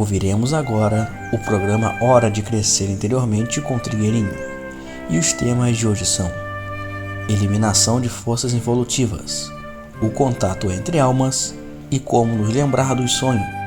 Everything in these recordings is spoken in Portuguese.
Ouviremos agora o programa Hora de Crescer Interiormente com Trigueirinho. E os temas de hoje são: eliminação de forças involutivas, o contato entre almas e como nos lembrar dos sonhos.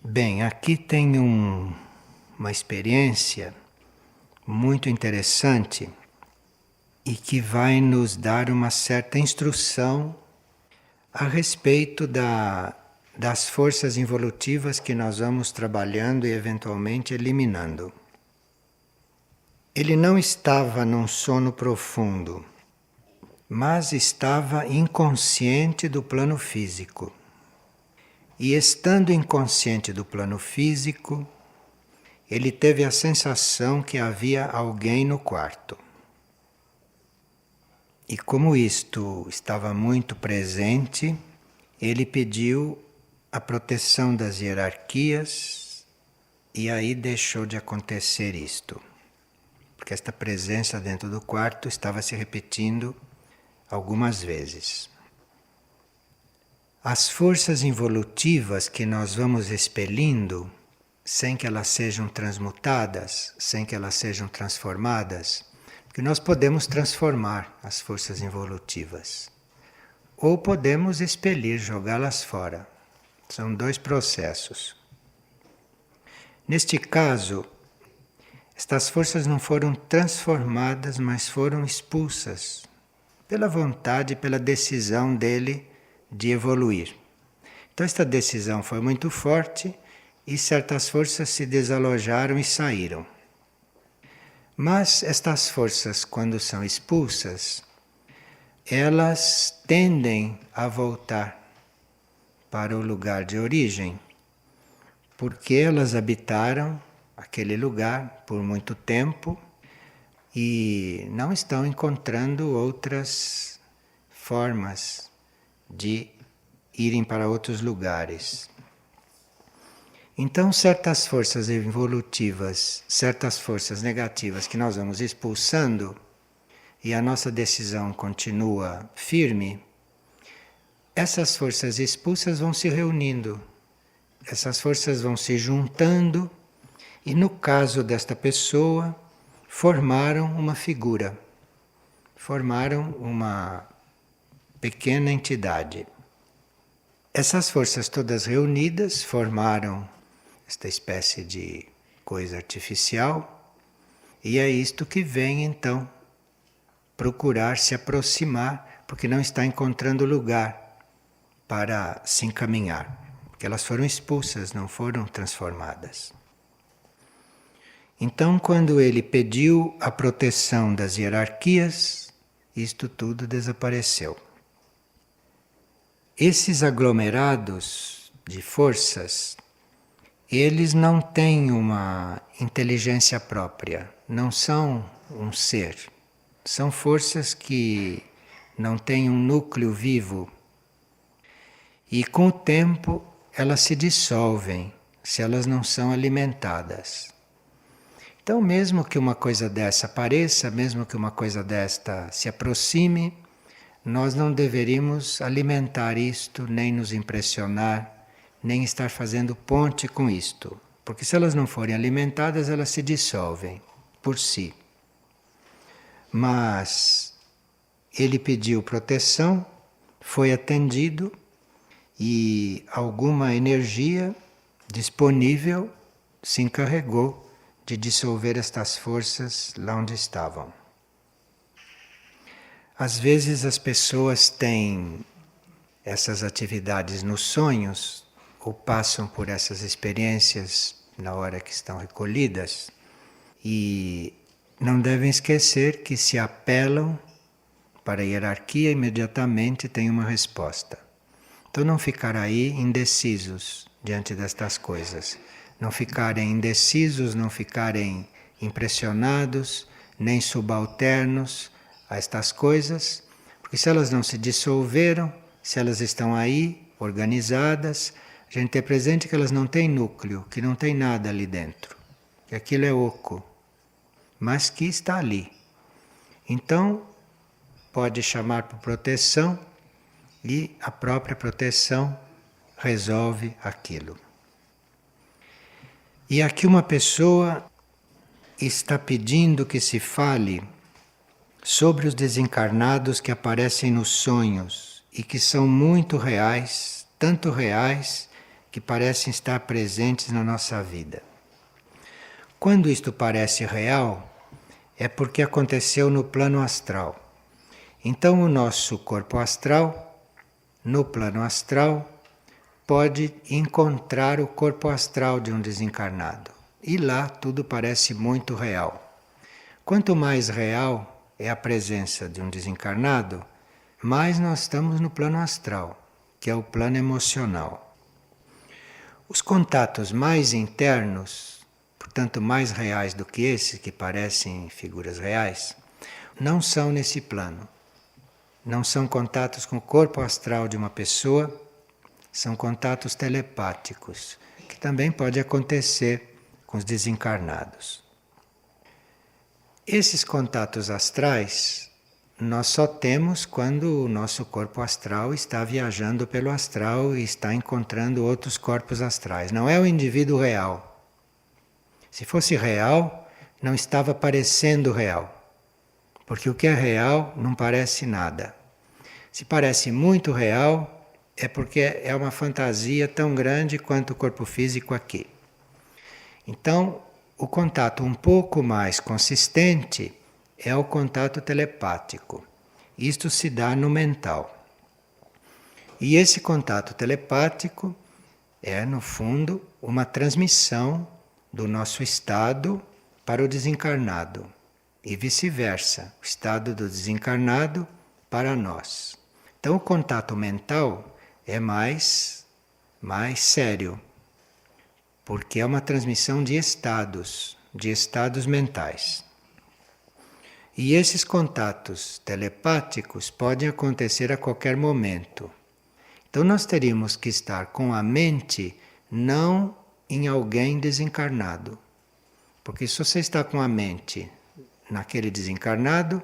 Bem, aqui tem uma experiência muito interessante e que vai nos dar uma certa instrução a respeito das forças involutivas que nós vamos trabalhando e eventualmente eliminando. Ele não estava num sono profundo, mas estava inconsciente do plano físico. E estando inconsciente do plano físico, ele teve a sensação que havia alguém no quarto. E como isto estava muito presente, ele pediu a proteção das hierarquias e aí deixou de acontecer isto. Porque esta presença dentro do quarto estava se repetindo algumas vezes. As forças involutivas que nós vamos expelindo, sem que elas sejam transmutadas, sem que elas sejam transformadas, porque nós podemos transformar as forças involutivas, ou podemos expelir, jogá-las fora. São dois processos. Neste caso, estas forças não foram transformadas, mas foram expulsas, pela vontade, pela decisão dele de evoluir. Então esta decisão foi muito forte e certas forças se desalojaram e saíram. Mas estas forças, quando são expulsas, elas tendem a voltar para o lugar de origem, porque elas habitaram aquele lugar por muito tempo e não estão encontrando outras formas de irem para outros lugares. Então, certas forças involutivas, certas forças negativas que nós vamos expulsando e a nossa decisão continua firme, essas forças expulsas vão se reunindo, essas forças vão se juntando e, no caso desta pessoa, formaram uma figura, formaram uma pequena entidade. Essas forças todas reunidas formaram esta espécie de coisa artificial e é isto que vem então procurar se aproximar, porque não está encontrando lugar para se encaminhar, porque elas foram expulsas, não foram transformadas. Então, quando ele pediu a proteção das hierarquias, isto tudo desapareceu. Esses aglomerados de forças, eles não têm uma inteligência própria, não são um ser. São forças que não têm um núcleo vivo. E com o tempo elas se dissolvem, se elas não são alimentadas. Então, mesmo que uma coisa dessa apareça, mesmo que uma coisa desta se aproxime, nós não deveríamos alimentar isto, nem nos impressionar, nem estar fazendo ponte com isto. Porque se elas não forem alimentadas, elas se dissolvem por si. Mas ele pediu proteção, foi atendido e alguma energia disponível se encarregou de dissolver estas forças lá onde estavam. Às vezes as pessoas têm essas atividades nos sonhos ou passam por essas experiências na hora que estão recolhidas e não devem esquecer que se apelam para a hierarquia imediatamente tem uma resposta. Então não ficar aí indecisos diante destas coisas. Não ficarem indecisos, não ficarem impressionados, nem subalternos a estas coisas, porque se elas não se dissolveram, se elas estão aí, organizadas, a gente tem presente que elas não têm núcleo, que não tem nada ali dentro, que aquilo é oco, mas que está ali. Então, pode chamar por proteção e a própria proteção resolve aquilo. E aqui uma pessoa está pedindo que se fale sobre os desencarnados que aparecem nos sonhos e que são muito reais, tanto reais que parecem estar presentes na nossa vida. Quando isto parece real, é porque aconteceu no plano astral. Então o nosso corpo astral, no plano astral, pode encontrar o corpo astral de um desencarnado. E lá tudo parece muito real. Quanto mais real é a presença de um desencarnado, mais nós estamos no plano astral, que é o plano emocional. Os contatos mais internos, portanto mais reais do que esses, que parecem figuras reais, não são nesse plano. Não são contatos com o corpo astral de uma pessoa, são contatos telepáticos, que também pode acontecer com os desencarnados. Esses contatos astrais nós só temos quando o nosso corpo astral está viajando pelo astral e está encontrando outros corpos astrais. Não é o indivíduo real. Se fosse real, não estava parecendo real. Porque o que é real não parece nada. Se parece muito real, é porque é uma fantasia tão grande quanto o corpo físico aqui. Então, o contato um pouco mais consistente é o contato telepático. Isto se dá no mental. E esse contato telepático é, no fundo, uma transmissão do nosso estado para o desencarnado. E vice-versa, o estado do desencarnado para nós. Então, o contato mental é mais sério, porque é uma transmissão de estados mentais. E esses contatos telepáticos podem acontecer a qualquer momento. Então nós teríamos que estar com a mente não em alguém desencarnado. Porque se você está com a mente naquele desencarnado,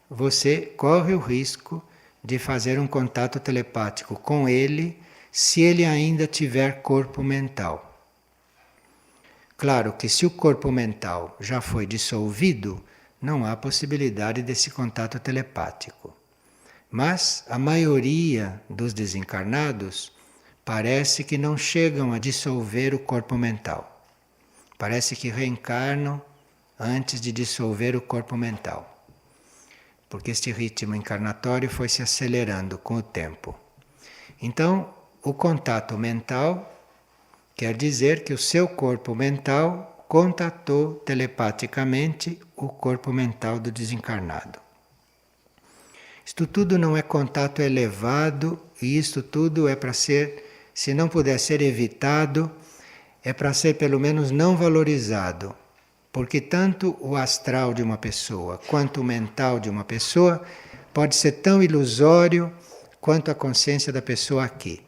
você corre o risco de fazer um contato telepático com ele, se ele ainda tiver corpo mental. Claro que se o corpo mental já foi dissolvido, não há possibilidade desse contato telepático. Mas a maioria dos desencarnados parece que não chegam a dissolver o corpo mental. Parece que reencarnam antes de dissolver o corpo mental. Porque este ritmo encarnatório foi se acelerando com o tempo. Então, o contato mental quer dizer que o seu corpo mental contatou telepaticamente o corpo mental do desencarnado. Isto tudo não é contato elevado e isto tudo é para ser, se não puder ser evitado, é para ser pelo menos não valorizado. Porque tanto o astral de uma pessoa quanto o mental de uma pessoa pode ser tão ilusório quanto a consciência da pessoa aqui,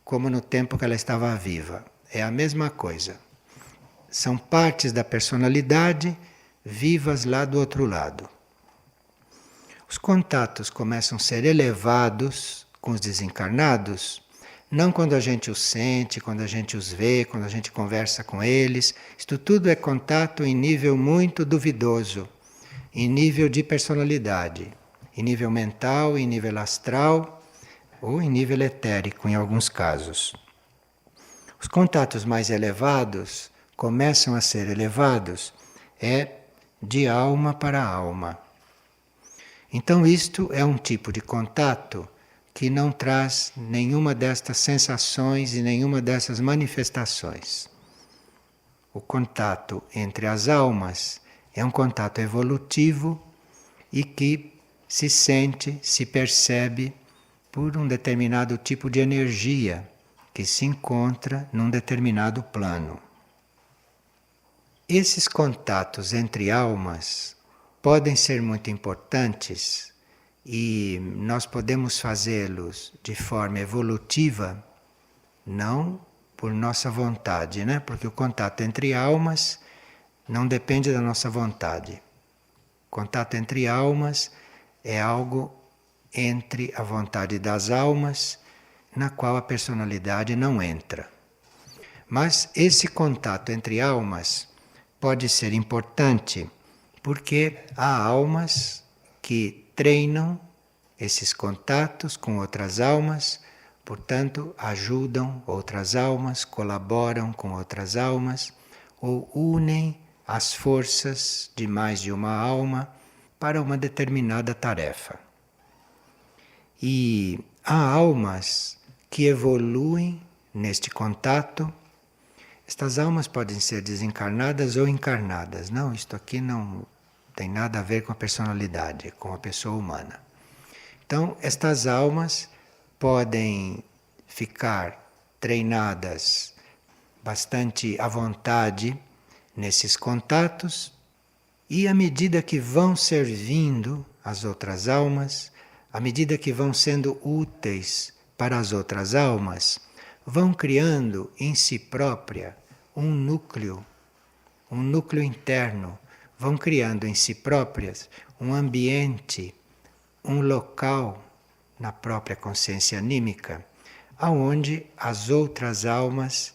como no tempo que ela estava viva. É a mesma coisa. São partes da personalidade vivas lá do outro lado. Os contatos começam a ser elevados com os desencarnados, não quando a gente os sente, quando a gente os vê, quando a gente conversa com eles. Isto tudo é contato em nível muito duvidoso, em nível de personalidade, em nível mental, em nível astral ou em nível etérico em alguns casos. Os contatos mais elevados começam a ser elevados de alma para alma. Então isto é um tipo de contato que não traz nenhuma destas sensações e nenhuma dessas manifestações. O contato entre as almas é um contato evolutivo e que se sente, se percebe por um determinado tipo de energia que se encontra num determinado plano. Esses contatos entre almas podem ser muito importantes e nós podemos fazê-los de forma evolutiva, não por nossa vontade, né? Porque o contato entre almas não depende da nossa vontade. O contato entre almas é algo entre a vontade das almas, na qual a personalidade não entra. Mas esse contato entre almas pode ser importante porque há almas que treinam esses contatos com outras almas, portanto, ajudam outras almas, colaboram com outras almas ou unem as forças de mais de uma alma para uma determinada tarefa. E há almas que evoluem neste contato. Estas almas podem ser desencarnadas ou encarnadas. Não, isto aqui não tem nada a ver com a personalidade, com a pessoa humana. Então, estas almas podem ficar treinadas bastante à vontade nesses contatos e à medida que vão servindo as outras almas, à medida que vão sendo úteis para as outras almas, vão criando em si própria um núcleo interno, vão criando em si próprias um ambiente, um local na própria consciência anímica, aonde as outras almas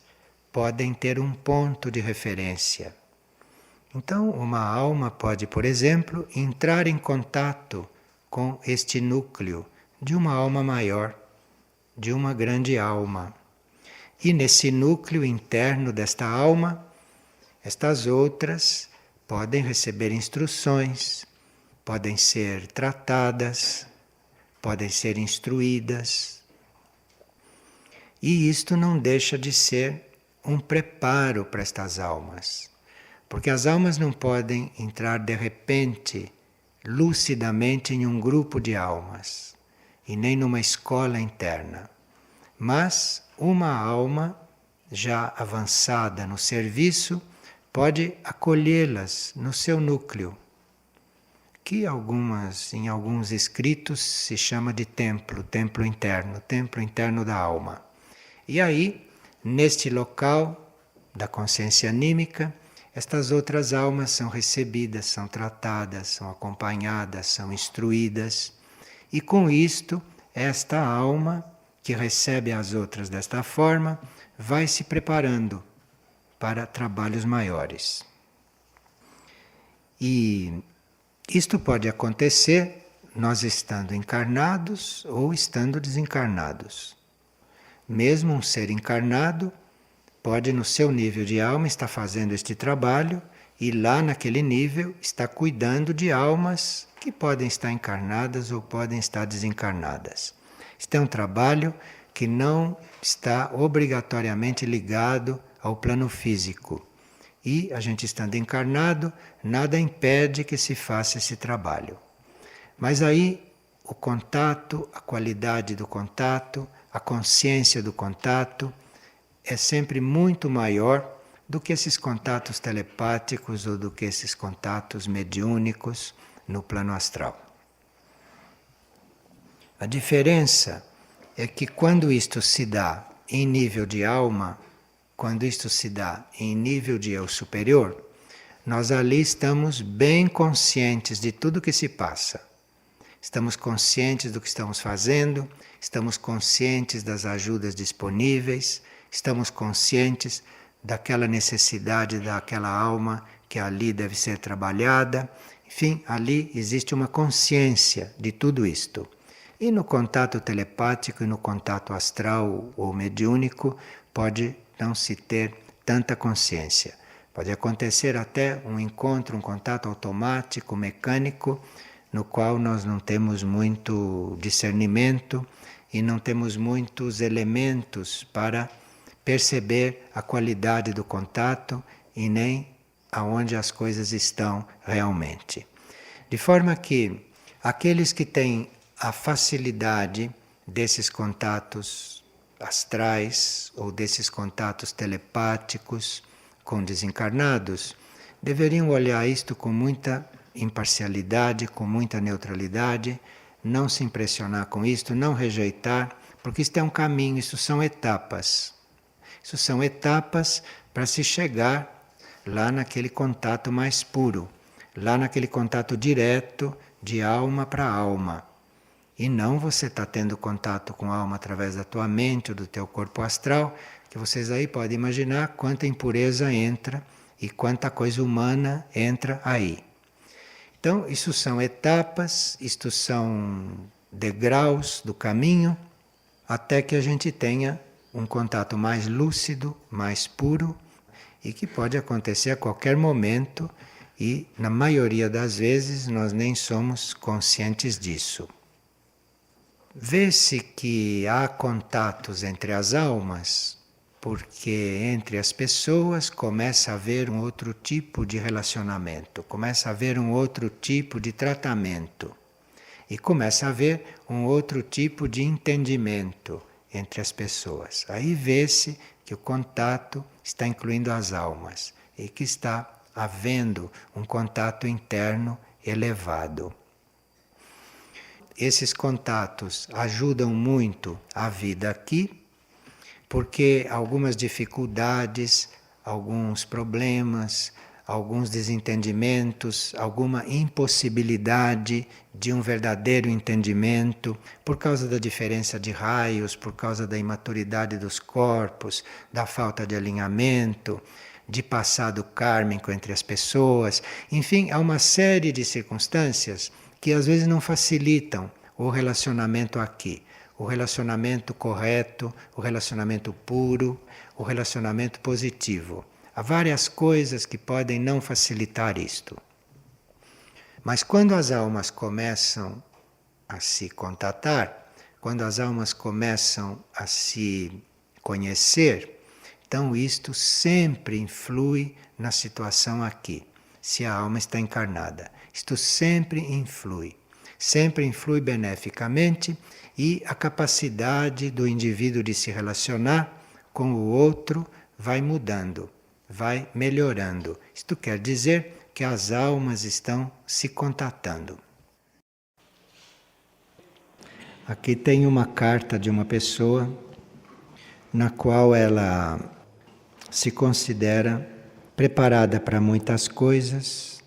podem ter um ponto de referência. Então, uma alma pode, por exemplo, entrar em contato com este núcleo de uma alma maior, de uma grande alma. E nesse núcleo interno desta alma, estas outras podem receber instruções, podem ser tratadas, podem ser instruídas. E isto não deixa de ser um preparo para estas almas. Porque as almas não podem entrar de repente, lucidamente, em um grupo de almas, e nem numa escola interna. Mas uma alma já avançada no serviço pode acolhê-las no seu núcleo, que em alguns escritos se chama de templo interno da alma. E aí, neste local da consciência anímica, estas outras almas são recebidas, são tratadas, são acompanhadas, são instruídas, e com isto, esta alma que recebe as outras desta forma vai se preparando para trabalhos maiores. E isto pode acontecer nós estando encarnados ou estando desencarnados. Mesmo um ser encarnado pode, no seu nível de alma, estar fazendo este trabalho e lá naquele nível está cuidando de almas que podem estar encarnadas ou podem estar desencarnadas. Este é um trabalho que não está obrigatoriamente ligado ao plano físico. E a gente estando encarnado, nada impede que se faça esse trabalho. Mas aí o contato, a qualidade do contato, a consciência do contato é sempre muito maior do que esses contatos telepáticos ou do que esses contatos mediúnicos no plano astral. A diferença é que quando isto se dá em nível de alma, quando isto se dá em nível de eu superior, nós ali estamos bem conscientes de tudo que se passa. Estamos conscientes do que estamos fazendo, estamos conscientes das ajudas disponíveis, estamos conscientes daquela necessidade daquela alma que ali deve ser trabalhada. Enfim, ali existe uma consciência de tudo isto. E no contato telepático e no contato astral ou mediúnico pode não se ter tanta consciência. Pode acontecer até um encontro, um contato automático, mecânico, no qual nós não temos muito discernimento e não temos muitos elementos para perceber a qualidade do contato e nem aonde as coisas estão realmente. De forma que aqueles que têm a facilidade desses contatos astrais ou desses contatos telepáticos com desencarnados, deveriam olhar isto com muita imparcialidade, com muita neutralidade, não se impressionar com isto, não rejeitar, porque isto é um caminho, isso são etapas. Isso são etapas para se chegar lá naquele contato mais puro, lá naquele contato direto de alma para alma. E não você está tendo contato com a alma através da tua mente ou do teu corpo astral, que vocês aí podem imaginar quanta impureza entra e quanta coisa humana entra aí. Então, isso são etapas, isto são degraus do caminho, até que a gente tenha um contato mais lúcido, mais puro, e que pode acontecer a qualquer momento, e na maioria das vezes nós nem somos conscientes disso. Vê-se que há contatos entre as almas, porque entre as pessoas começa a haver um outro tipo de relacionamento, começa a haver um outro tipo de tratamento e começa a haver um outro tipo de entendimento entre as pessoas. Aí vê-se que o contato está incluindo as almas e que está havendo um contato interno elevado. Esses contatos ajudam muito a vida aqui, porque algumas dificuldades, alguns problemas, alguns desentendimentos, alguma impossibilidade de um verdadeiro entendimento, por causa da diferença de raios, por causa da imaturidade dos corpos, da falta de alinhamento, de passado kármico entre as pessoas, enfim, há uma série de circunstâncias que às vezes não facilitam o relacionamento aqui. O relacionamento correto, o relacionamento puro, o relacionamento positivo. Há várias coisas que podem não facilitar isto. Mas quando as almas começam a se contatar, quando as almas começam a se conhecer, então isto sempre influi na situação aqui, se a alma está encarnada. Isto sempre influi beneficamente, e a capacidade do indivíduo de se relacionar com o outro vai mudando, vai melhorando. Isto quer dizer que as almas estão se contatando. Aqui tem uma carta de uma pessoa na qual ela se considera preparada para muitas coisas,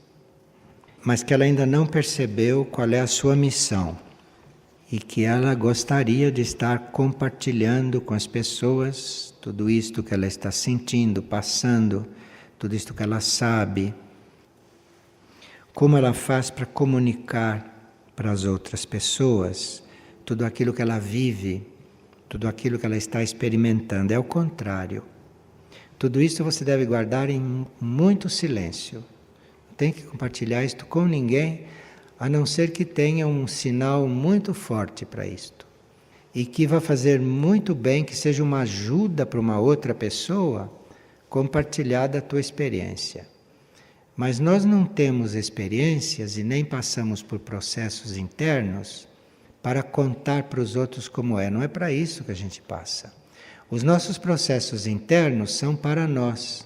mas que ela ainda não percebeu qual é a sua missão. E que ela gostaria de estar compartilhando com as pessoas tudo isto que ela está sentindo, passando, tudo isto que ela sabe. Como ela faz para comunicar para as outras pessoas tudo aquilo que ela vive, tudo aquilo que ela está experimentando. É o contrário. Tudo isso você deve guardar em muito silêncio. Não tem que compartilhar isto com ninguém, a não ser que tenha um sinal muito forte para isto. E que vai fazer muito bem, que seja uma ajuda para uma outra pessoa compartilhar da tua experiência. Mas nós não temos experiências e nem passamos por processos internos para contar para os outros como é. Não é para isso que a gente passa. Os nossos processos internos são para nós.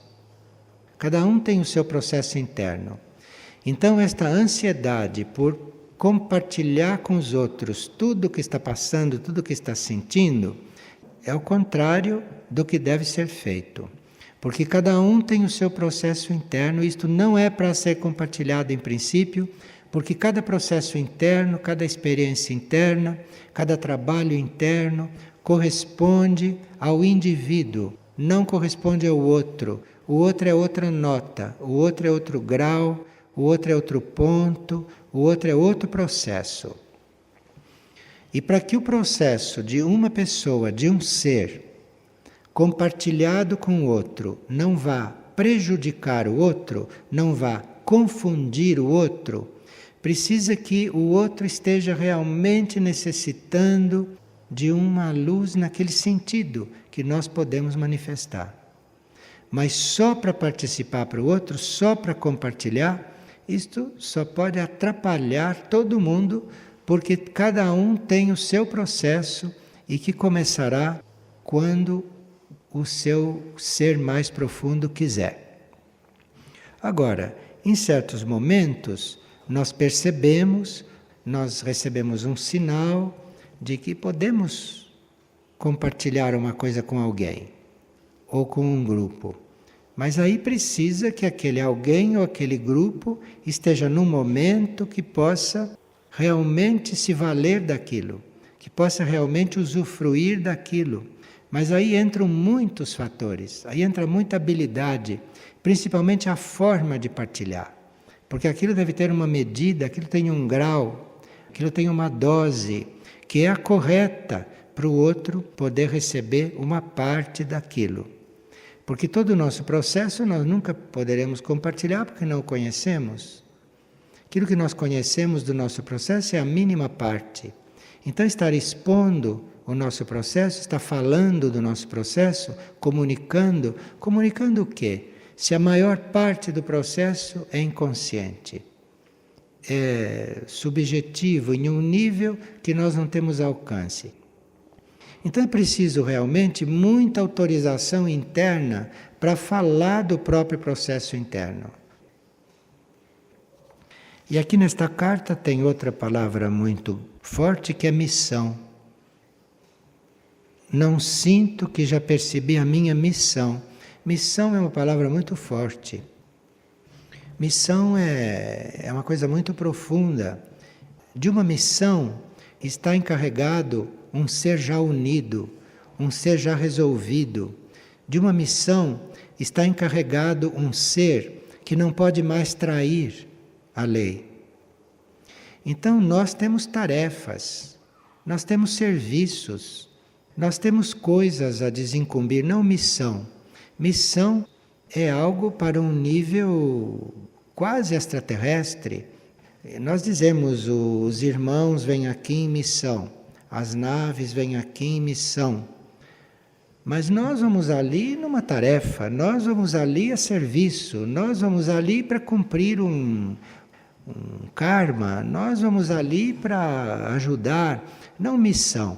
Cada um tem o seu processo interno. Então, esta ansiedade por compartilhar com os outros tudo o que está passando, tudo o que está sentindo, é o contrário do que deve ser feito. Porque cada um tem o seu processo interno, isto não é para ser compartilhado em princípio, porque cada processo interno, cada experiência interna, cada trabalho interno corresponde ao indivíduo, não corresponde ao outro. O outro é outra nota, o outro é outro grau, o outro é outro ponto, o outro é outro processo. E para que o processo de uma pessoa, de um ser, compartilhado com o outro, não vá prejudicar o outro, não vá confundir o outro, precisa que o outro esteja realmente necessitando de uma luz naquele sentido que nós podemos manifestar. Mas só para participar para o outro, só para compartilhar, isto só pode atrapalhar todo mundo, porque cada um tem o seu processo e que começará quando o seu ser mais profundo quiser. Agora, em certos momentos, nós percebemos, nós recebemos um sinal de que podemos compartilhar uma coisa com alguém ou com um grupo. Mas aí precisa que aquele alguém ou aquele grupo esteja num momento que possa realmente se valer daquilo, que possa realmente usufruir daquilo. Mas aí entram muitos fatores, aí entra muita habilidade, principalmente a forma de partilhar. Porque aquilo deve ter uma medida, aquilo tem um grau, aquilo tem uma dose, que é a correta para o outro poder receber uma parte daquilo. Porque todo o nosso processo nós nunca poderemos compartilhar porque não o conhecemos. Aquilo que nós conhecemos do nosso processo é a mínima parte. Então estar expondo o nosso processo, estar falando do nosso processo, comunicando o quê? Se a maior parte do processo é inconsciente, é subjetivo, em um nível que nós não temos alcance. Então é preciso realmente muita autorização interna para falar do próprio processo interno. E aqui nesta carta tem outra palavra muito forte que é missão. Não sinto que já percebi a minha missão. Missão é uma palavra muito forte. Missão é uma coisa muito profunda. De uma missão está encarregado um ser já unido, um ser já resolvido. De uma missão está encarregado um ser que não pode mais trair a lei. Então nós temos tarefas, nós temos serviços, nós temos coisas a desincumbir, não missão. Missão é algo para um nível quase extraterrestre. Nós dizemos, os irmãos vêm aqui em missão, as naves vêm aqui em missão. Mas nós vamos ali numa tarefa, nós vamos ali a serviço, nós vamos ali para cumprir um karma, nós vamos ali para ajudar, não missão.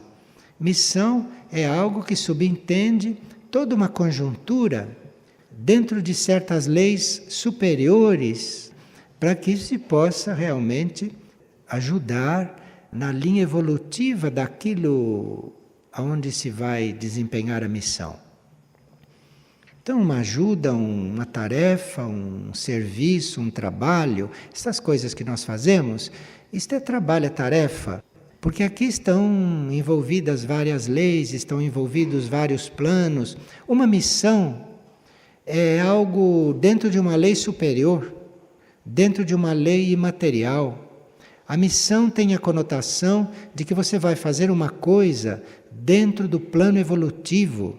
Missão é algo que subentende toda uma conjuntura dentro de certas leis superiores para que se possa realmente ajudar na linha evolutiva daquilo aonde se vai desempenhar a missão. Então, uma ajuda, uma tarefa, um serviço, um trabalho, essas coisas que nós fazemos, isto é trabalho, é tarefa, porque aqui estão envolvidas várias leis, estão envolvidos vários planos. Uma missão é algo dentro de uma lei superior, dentro de uma lei imaterial. A missão tem a conotação de que você vai fazer uma coisa dentro do plano evolutivo.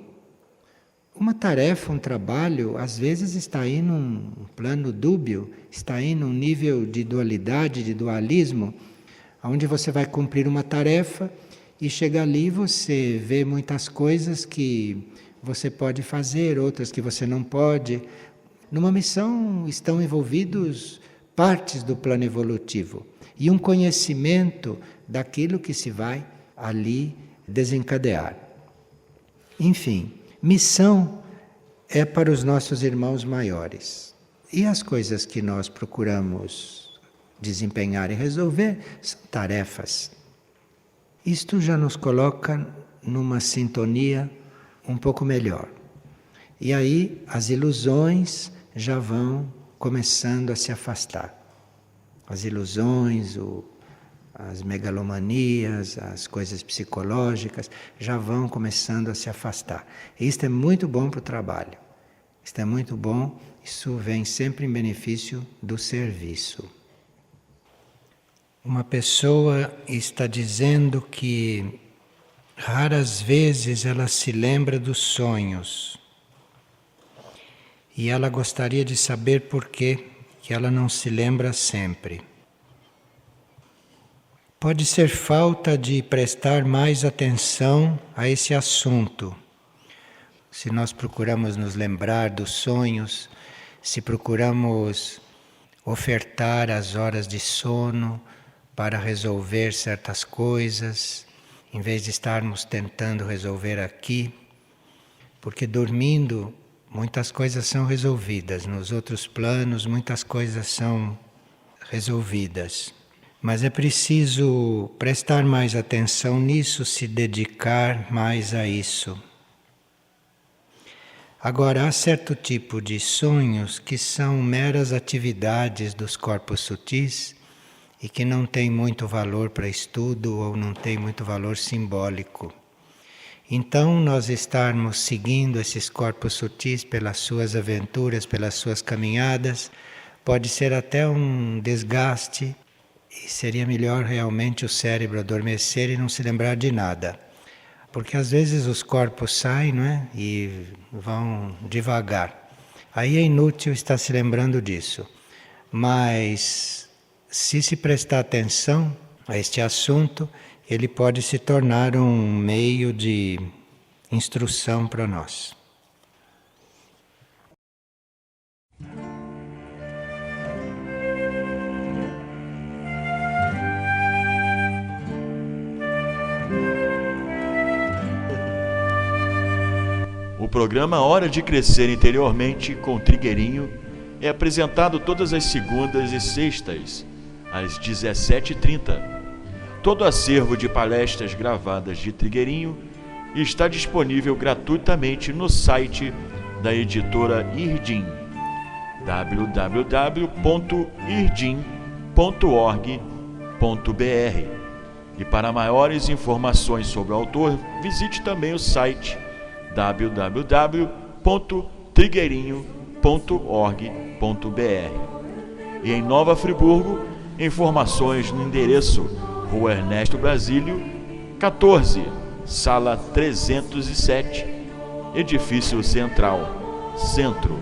Uma tarefa, um trabalho, às vezes está aí num plano dúbio, está aí num nível de dualidade, de dualismo, onde você vai cumprir uma tarefa e chega ali você vê muitas coisas que você pode fazer, outras que você não pode. Numa missão estão envolvidos partes do plano evolutivo e um conhecimento daquilo que se vai ali desencadear. Enfim, missão é para os nossos irmãos maiores. E as coisas que nós procuramos desempenhar e resolver são tarefas. Isto já nos coloca numa sintonia um pouco melhor. E aí as ilusões já vão começando a se afastar. As ilusões, as megalomanias, as coisas psicológicas já vão começando a se afastar. E isto é muito bom para o trabalho. Isto é muito bom, isso vem sempre em benefício do serviço. Uma pessoa está dizendo que raras vezes ela se lembra dos sonhos. E ela gostaria de saber por que ela não se lembra sempre. Pode ser falta de prestar mais atenção a esse assunto. Se nós procuramos nos lembrar dos sonhos, se procuramos ofertar as horas de sono para resolver certas coisas, em vez de estarmos tentando resolver aqui, porque dormindo muitas coisas são resolvidas, nos outros planos muitas coisas são resolvidas. Mas é preciso prestar mais atenção nisso, se dedicar mais a isso. Agora, há certo tipo de sonhos que são meras atividades dos corpos sutis e que não têm muito valor para estudo ou não têm muito valor simbólico. Então, nós estarmos seguindo esses corpos sutis pelas suas aventuras, pelas suas caminhadas, pode ser até um desgaste e seria melhor realmente o cérebro adormecer e não se lembrar de nada. Porque às vezes os corpos saem, não é? E vão devagar. Aí é inútil estar se lembrando disso. Mas se prestar atenção a este assunto, ele pode se tornar um meio de instrução para nós. O programa Hora de Crescer Interiormente com Trigueirinho é apresentado todas as segundas e sextas, às 17h30. Todo acervo de palestras gravadas de Trigueirinho está disponível gratuitamente no site da editora Irdim, www.irdim.org.br. E para maiores informações sobre o autor, visite também o site www.trigueirinho.org.br. E em Nova Friburgo, informações no endereço Rua Ernesto Brasílio, 14, Sala 307, Edifício Central, Centro.